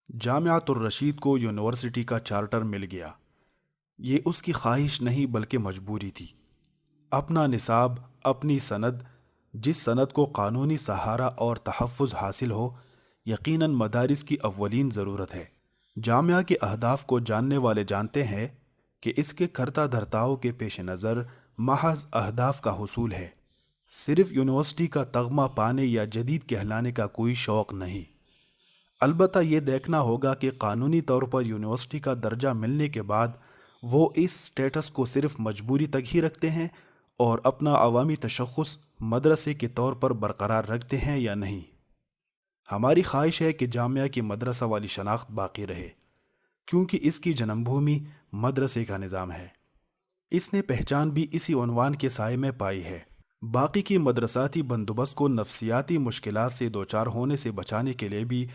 جامعۃ الرشید کو یونیورسٹی کا چارٹر مل گیا۔ یہ اس کی خواہش نہیں بلکہ مجبوری تھی۔ اپنا نصاب، اپنی سند، جس سند کو قانونی سہارا اور تحفظ حاصل ہو، یقیناً مدارس کی اولین ضرورت ہے۔ جامعہ کے اہداف کو جاننے والے جانتے ہیں کہ اس کے کرتا دھرتاؤں کے پیش نظر محض اہداف کا حصول ہے، صرف یونیورسٹی کا تغمہ پانے یا جدید کہلانے کا کوئی شوق نہیں۔ البتہ یہ دیکھنا ہوگا کہ قانونی طور پر یونیورسٹی کا درجہ ملنے کے بعد وہ اس سٹیٹس کو صرف مجبوری تک ہی رکھتے ہیں اور اپنا عوامی تشخص مدرسے کے طور پر برقرار رکھتے ہیں یا نہیں۔ ہماری خواہش ہے کہ جامعہ کی مدرسہ والی شناخت باقی رہے، کیونکہ اس کی جنم بھومی مدرسے کا نظام ہے۔ اس نے پہچان بھی اسی عنوان کے سائے میں پائی ہے۔ باقی کی مدرساتی بندوبست کو نفسیاتی مشکلات سے دوچار ہونے سے بچانے کے لیے بھی